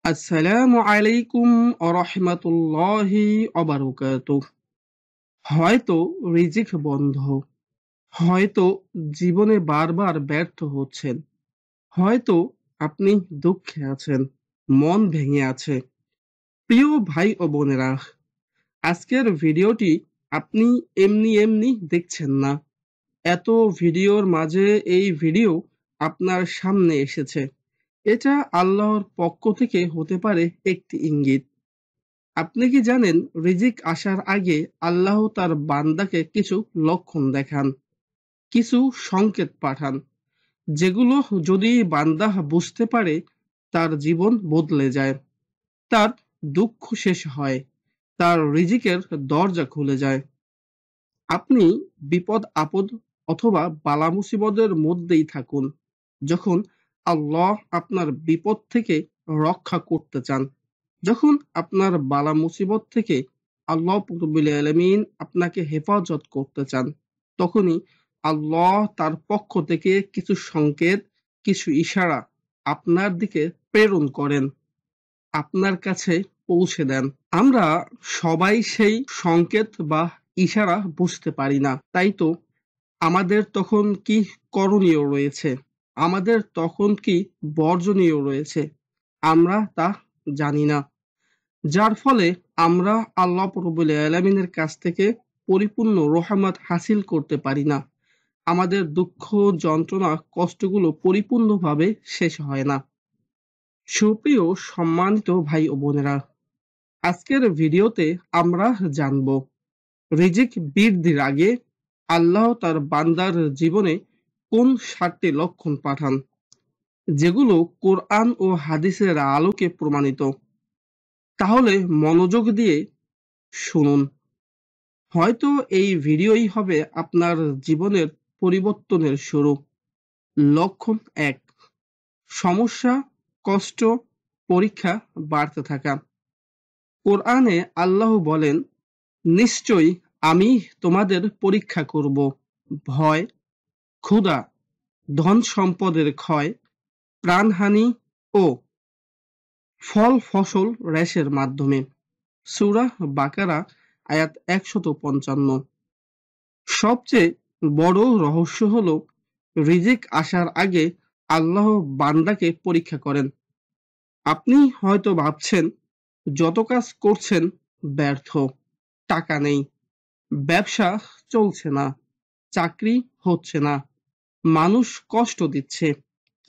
আসসালামু আলাইকুম আরহামাতুল্লাহি অবারকাতুহ। হয়তো রিজিক বন্ধ, হয়তো জীবনে বারবার ব্যর্থ হচ্ছেন, হয়তো আপনি দুঃখে আছেন, মন ভেঙে আছে। প্রিয় ভাই ও বোনেরা, আজকের ভিডিওটি আপনি এমনি এমনি দেখছেন না। এত ভিডিওর মাঝে এই ভিডিও আপনার সামনে এসেছে। এটা আল্লাহর পক্ষ থেকে হতে পারে একটি ইঙ্গিত। আপনি কি জানেন, রিজিক আসার আগে আল্লাহ তার বান্দাকে কিছু লক্ষণ দেখান, কিছু সংকেত পাঠান, যেগুলো যদি বান্দা বুঝতে পারে তার জীবন বদলে যায়, তার দুঃখ শেষ হয়, তার রিজিকের দরজা খুলে যায়। আপনি বিপদ আপদ অথবা বালা মুসিবতের মধ্যেই থাকুন, যখন আল্লাহ আপনার বিপদ থেকে রক্ষা করতে চান, যখন আপনার বালা মুসিবত থেকে আল্লাহ রাব্বুল আলামিন আপনাকে হেফাজত করতে চান, তখনই আল্লাহ তার পক্ষ থেকে কিছু সংকেত, কিছু ইশারা আপনার দিকে প্রেরণ করেন, আপনার কাছে পৌঁছে দেন। আমরা সবাই সেই সংকেত বা ইশারা বুঝতে পারি না, তাই তো আমাদের তখন কি করণীয় রয়েছে, আমাদের তখন কি বর্জনীয় রয়েছে, আমরা তা জানি না। যার ফলে আমরা আল্লাহ রাব্বুল আলামিনের কাছ থেকে পরিপূর্ণ রহমত হাসিল করতে পারি না। আমাদের দুঃখ, যন্ত্রণা, কষ্টগুলো পরিপূর্ণভাবে শেষ হয় না। সুপ্রিয় সম্মানিত ভাই ও বোনেরা, আজকের ভিডিওতে আমরা জানব রিজিক বৃদ্ধির আগে আল্লাহ তার বান্দার জীবনে কোন 7টি লক্ষণ পাঠান, যেগুলো কোরআন ও হাদিসের আলোকে প্রমাণিত। তাহলে মনোযোগ দিয়ে শুনুন। হয়তো এই ভিডিওই হবে আপনার জীবনের পরিবর্তনের শুরু। লক্ষণ 1, সমস্যা, কষ্ট, পরীক্ষা বাড়তে থাকা। কোরআনে আল্লাহ বলেন, নিশ্চয়ই আমি তোমাদের পরীক্ষা করব ভয়, ক্ষুধা, ধন সম্পদের ক্ষয়, প্রাণহানি ও ফল ফসল হ্রাসের মাধ্যমে। সূরা বাকারা আয়াত 155। সবচেয়ে বড় রহস্য হলো, রিজিক আসার আগে আল্লাহ বান্দাকে পরীক্ষা করেন। আপনি হয়তো ভাবছেন যত কাজ করছেন ব্যর্থ, টাকা নেই, ব্যবসা চলছে না, চাকরি হচ্ছে না, মানুষ কষ্ট দিচ্ছে,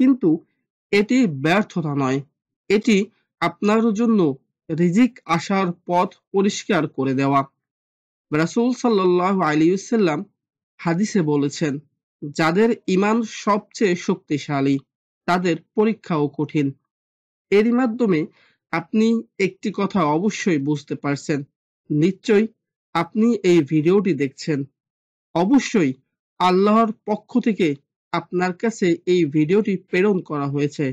কিন্তু এটি ব্যর্থতা নয়, এটি আপনার জন্য রিজিক আসার পথ পরিষ্কার করে দেওয়া। রাসূল সাল্লাল্লাহু আলাইহি ওয়াসাল্লাম হাদিসে বলেছেন, যাদের ঈমান সবচেয়ে শক্তিশালী তাদের পরীক্ষাও কঠিন। এরই মাধ্যমে আপনি একটি কথা অবশ্যই বুঝতে পারছেন, নিশ্চয়ই আপনি এই ভিডিওটি দেখছেন, অবশ্যই আল্লাহর পক্ষ থেকে আপনার কাছে এই ভিডিওটি প্রেরণ করা হয়েছে।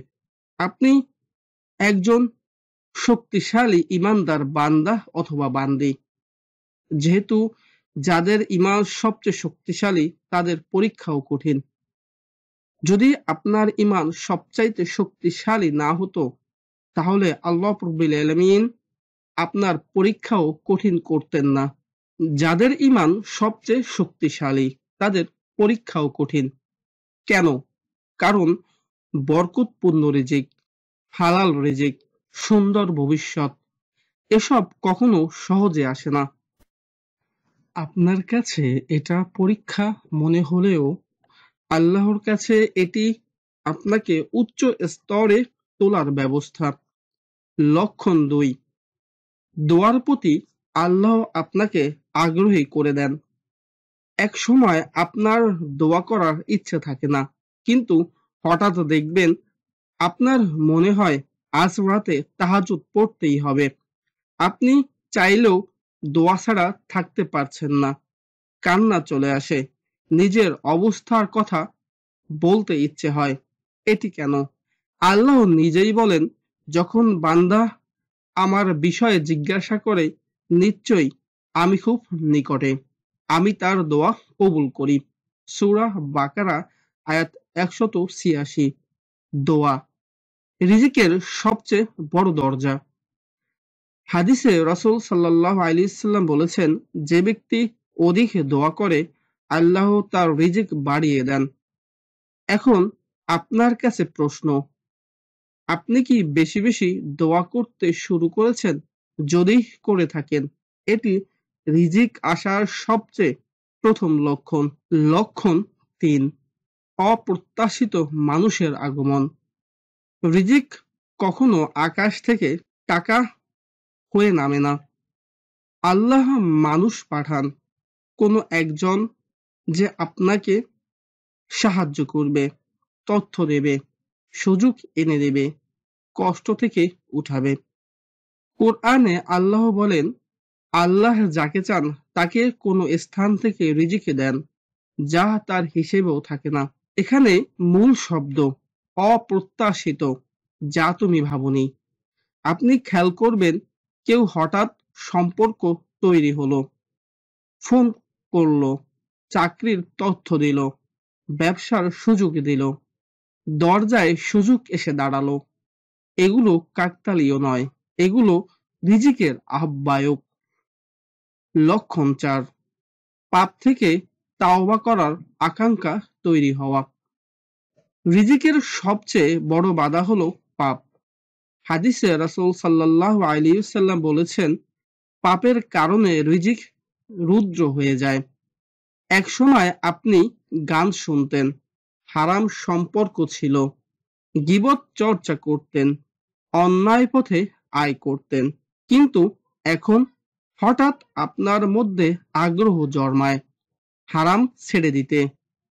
আপনি একজন শক্তিশালী ঈমানদার বান্দা অথবা বান্দী। যেহেতু যাদের ঈমান সবচেয়ে শক্তিশালী তাদের পরীক্ষাও কঠিন। যদি আপনার ঈমান সবচাইতে শক্তিশালী না হতো, তাহলে আল্লাহ রাব্বুল আলামিন আপনার পরীক্ষাও কঠিন করতেন না। যাদের ঈমান সবচেয়ে শক্তিশালী তাদের পরীক্ষাও কঠিন। কেন? কারণ বরকতপূর্ণ রিজিক, হালাল রিজিক, সুন্দর ভবিষ্যৎ এসব কখনো সহজে আসে না। আপনার কাছে এটা পরীক্ষা মনে হলেও আল্লাহর কাছে এটি আপনাকে উচ্চ স্তরে তোলার ব্যবস্থা। লক্ষণ 2, দোয়ার প্রতি আল্লাহ আপনাকে আগ্রহী করে দেন। এক সময় আপনার দোয়া করার ইচ্ছে থাকে না, কিন্তু হঠাৎ দেখবেন আপনার মনে হয় আজ রাতে তাহাজ্জুদ পড়তেই হবে। আপনি চাইলেও দোয়া ছাড়া থাকতে পারছেন না, কান্না চলে আসে, নিজের অবস্থার কথা বলতে ইচ্ছে হয়। এটি কেন? আল্লাহ নিজেই বলেন, যখন বান্দা আমার বিষয়ে জিজ্ঞাসা করে, নিশ্চয়ই আমি খুব নিকটে, আমি তার দোয়া কবুল করি। সূরা বাকারা আয়াত 186। দোয়া রিজিকের সবচেয়ে বড় দরজা। হাদিসে রাসূল সাল্লাল্লাহু আলাইহি ওয়াসাল্লাম বলেছেন, যে ব্যক্তি অধিক দোয়া করে আল্লাহ তার রিজিক বাড়িয়ে দেন। এখন আপনার কাছে প্রশ্ন, আপনি কি বেশি বেশি দোয়া করতে শুরু করেছেন? যদি করে থাকেন, এটি রিজিক আসার সবচেয়ে প্রথম লক্ষণ। লক্ষণ ৩, অপ্রত্যাশিত মানুষের আগমন। রিজিক কখনো আকাশ থেকে টাকা হয়ে নামে না। আল্লাহ মানুষ পাঠান, কোনো একজন, যে আপনাকে সাহায্য করবে, তথ্য দেবে, সুযোগ এনে দেবে, কষ্ট থেকে উঠাবে। কোরআনে আল্লাহ বলেন, আল্লাহ যাকে চান তাকে কোনো স্থান থেকে রিজিক দেন, যা তার হিসেবেও থাকে না। এখানে মূল শব্দ অপ্রত্যাশিত, যা তুমি ভাবনি। আপনি খেয়াল করবেন, কেউ হঠাৎ সম্পর্ক তৈরি হলো, ফোন করলো, চাকরির তথ্য দিল, ব্যবসার সুযোগ দিল, দরজায় সুযোগ এসে দাঁড়ালো। এগুলো কাকতালীয় নয়, এগুলো রিজিকের আহ্বায়ক। লক্ষণ ৪, পাপ থেকে তাওবা করার আকাঙ্ক্ষা তৈরি হওয়া। রিজিকের সবচেয়ে বড় বাধা হলো পাপ। হাদিসে রাসূল সাল্লাল্লাহু আলাইহি ওয়াসাল্লাম বলেছেন, পাপের কারণে রিজিক রুদ্র হয়ে যায়। একসময় আপনি গান শুনতেন, হারাম সম্পর্ক ছিল, গীবত চর্চা করতেন, অন্যায় পথে আয় করতেন, কিন্তু এখন হঠাৎ আপনার মধ্যে আগ্রহ জন্মায় হারাম ছেড়ে দিতে,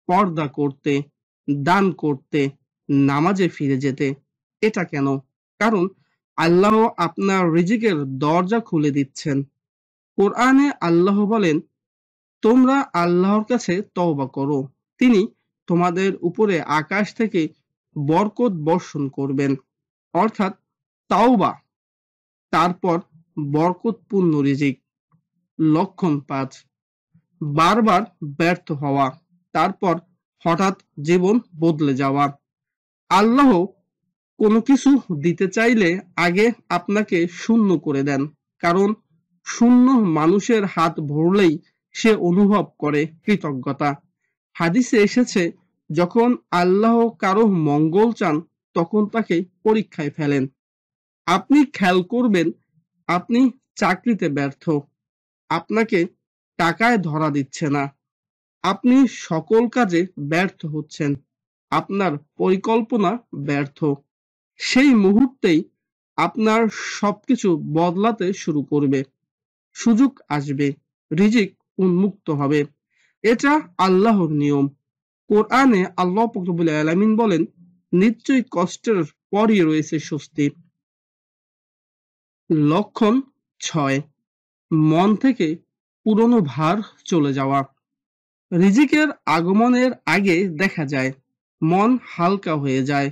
পর্দা করতে, দান করতে, নামাজে ফিরে যেতে। এটা কেন? কারণ আল্লাহ আপনার রিজিকের দরজা খুলে দিচ্ছেন। কোরআনে আল্লাহ বলেন, তোমরা আল্লাহর কাছে তওবা করো, তিনি তোমাদের উপরে আকাশ থেকে বরকত বর্ষণ করবেন। অর্থাৎ তাওবা, তারপর বরকতপূর্ণ রিজিক। লক্ষণ ৫, বারবার ব্যর্থ হওয়া, তারপর হঠাৎ জীবন বদলে যাওয়া। আল্লাহ কোনো কিছু দিতে চাইলে আগে আপনাকে শূন্য করে দেন, কারণ শূন্য মানুষের হাত ভরলেই সে অনুভব করে কৃতজ্ঞতা। হাদিসে এসেছে, যখন আল্লাহ কারো মঙ্গল চান তখন তাকে পরীক্ষায় ফেলেন। আপনি খেয়াল করবেন, আপনি চাকরিতে ব্যর্থ, আপনাকে টাকায় ধরা দিচ্ছে না, আপনি সকল কাজে ব্যর্থ হচ্ছেন, আপনার পরিকল্পনা ব্যর্থ। সেই মুহূর্তেই আপনার সবকিছু বদলাতে শুরু করবে, সুযোগ আসবে, রিজিক উন্মুক্ত হবে। এটা আল্লাহর নিয়ম। কোরআনে আল্লাহ পাক রব্বুল আলামিন বলেন, নিশ্চয়ই কষ্টের পরই রয়েছে স্বস্তি। লক্ষণ ৬, মন থেকে পুরনো ভার চলে যাওয়া। রিজিকের আগমনের আগে দেখা যায় মন হালকা হয়ে যায়,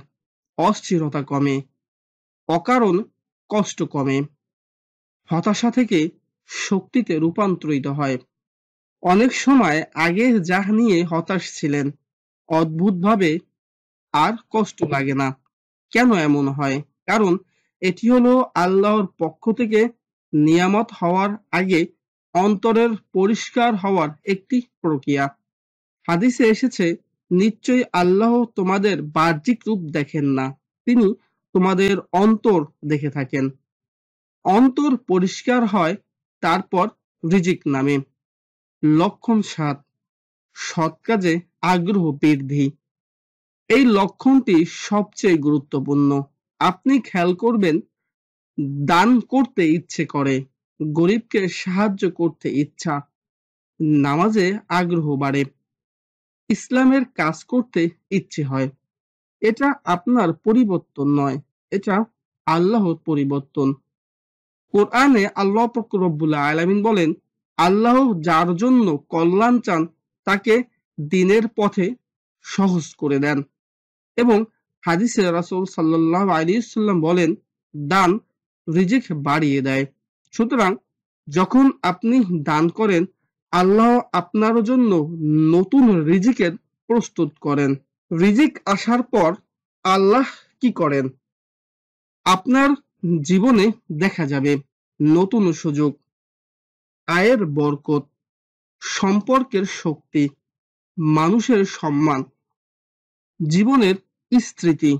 অস্থিরতা কমে, অকারণ কষ্ট কমে, হতাশা থেকে শক্তিতে রূপান্তরিত হয়। অনেক সময় আগে যা নিয়ে হতাশ ছিলেন, অদ্ভুতভাবে আর কষ্ট লাগে না। কেন এমন হয়? কারণ এটি হলো আল্লাহর পক্ষ থেকে নিয়ামত হওয়ার আগে অন্তরের পরিষ্কার হওয়ার একটি প্রক্রিয়া। হাদিসে এসেছে, নিশ্চয়ই আল্লাহ তোমাদের বাহ্যিক রূপ দেখেন না, তিনি তোমাদের অন্তর দেখে থাকেন। অন্তর পরিষ্কার হয়, তারপর রিজিক নামে। লক্ষণ ৭, সৎ কাজে আগ্রহ বৃদ্ধি। এই লক্ষণটি সবচেয়ে গুরুত্বপূর্ণ। আপনি খেয়াল করবেন, দান করতে ইচ্ছে করে, গরিবকে সাহায্য করতে ইচ্ছা, নামাজে আগ্রহ বাড়ে, ইসলামের কাজ করতে ইচ্ছে হয়। এটা আপনার পরিবর্তন নয়, এটা আল্লাহর পরিবর্তন। কোরআনে আল্লাহ পাক রব্বুল আলামিন বলেন, আল্লাহ যার জন্য কল্যাণ চান তাকে দ্বীনের পথে সহজ করে দেন। এবং হাদিসে রাসূল সাল্লাল্লাহু আলাইহি ওয়াসাল্লাম বলেন, দান রিজিক বাড়িয়ে দেয়। সুতরাং যখন আপনি দান করেন, আল্লাহ আপনার জন্য নতুন রিজিকের প্রস্তুত করেন। রিজিক আসার পর আল্লাহ কি করেন? আপনার জীবনে দেখা যাবে নতুন সুযোগ, আয়ের বরকত, সম্পর্কের শক্তি, মানুষের সম্মান, জীবনের স্মৃতি,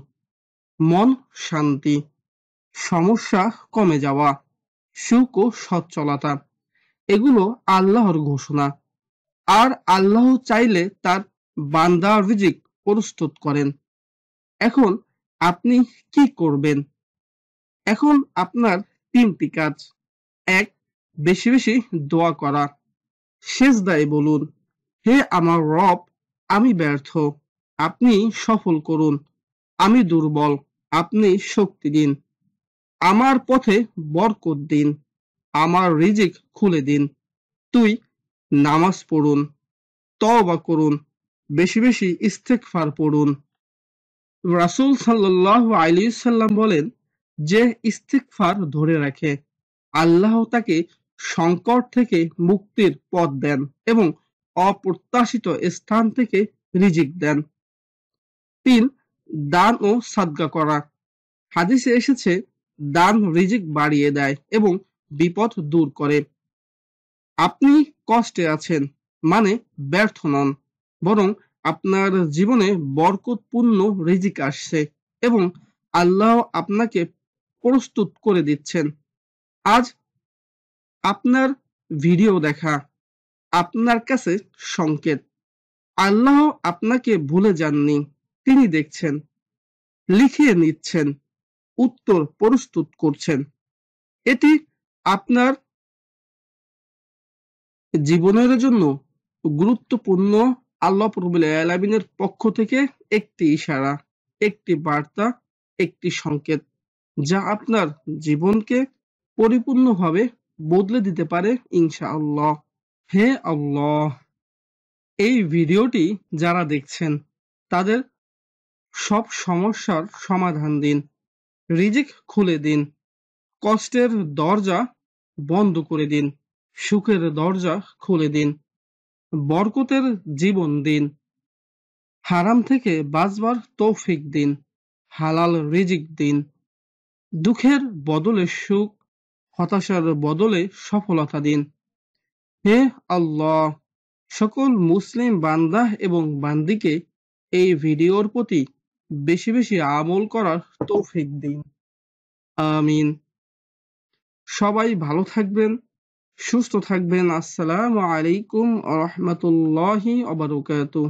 মন শান্তি, সমস্যা কমে যাওয়া, সুখ ও সচ্ছলতা। এগুলো আল্লাহর ঘোষণা। আর আল্লাহ চাইলে তার বান্দার রিজিক প্রস্তুত করেন। এখন আপনি কি করবেন? এখন আপনার ৩টি কাজ। ১. বেশি বেশি দোয়া করা। সেজদায় বলুন, হে আমার রব, আমি ব্যর্থ, আপনি সফল করুন। আমি দুর্বল, আপনি শক্তি দিন। আমার পথে বরকত দিন, আমার রিজিক খুলে দিন। ২. নামাজ পড়ুন, তওবা করুন, বেশি বেশি ইস্তেগফার পড়ুন। রাসূল সাল্লাল্লাহু আলাইহি সাল্লাম বলেন, যে ইস্তেগফার ধরে রাখে, আল্লাহ তাকে সংকট থেকে মুক্তির পথ দেন এবং অপ্রত্যাশিত স্থান থেকে রিজিক দেন। ৩. দান ও সাদকা করা। হাদিসে এসেছে, দান রিজিক বাড়িয়ে দেয় এবং বিপদ দূর করে। আপনি কষ্টে আছেন মানে ব্যর্থ নন, বরং আপনার জীবনে বরকতপূর্ণ রিজিক আসছে এবং আল্লাহ আপনাকে প্রস্তুত করে দিচ্ছেন। আজ আপনার ভিডিও দেখা আপনার কাছে সংকেত। আল্লাহ আপনাকে ভুলে যাননি, তিনি দেখছেন, লিখে নিচ্ছেন, উত্তর প্রস্তুত করছেন। এটি আপনার জীবনের জন্য গুরুত্বপূর্ণ আল্লাহ রাব্বুল আলামিনের পক্ষ থেকে একটি ইশারা, একটি বার্তা, একটি সংকেত, যা আপনার জীবনকে পরিপূর্ণভাবে বদলে দিতে পারে ইনশাআল্লাহ। হে আল্লাহ, এই ভিডিওটি যারা দেখছেন তাদের সব সমস্যার সমাধান দিন, রিজিক খুলে দিন, কষ্টের দরজা বন্ধ করে দিন, সুখের দরজা খুলে দিন, বরকতের জীবন দিন, হারাম থেকে বাঁচবার তৌফিক দিন, হালাল রিজিক দিন, দুঃখের বদলে সুখ, হতাশার বদলে সফলতা দিন। হে আল্লাহ, সকল মুসলিম বান্দা এবং বান্দিকে এই ভিডিওর প্রতি বেশি বেশি আমল করার তৌফিক দিন। আমিন। সবাই ভালো থাকবেন, সুস্থ থাকবেন। আসসালামু আলাইকুম ওয়া রাহমাতুল্লাহি ওয়া বারাকাতুহু।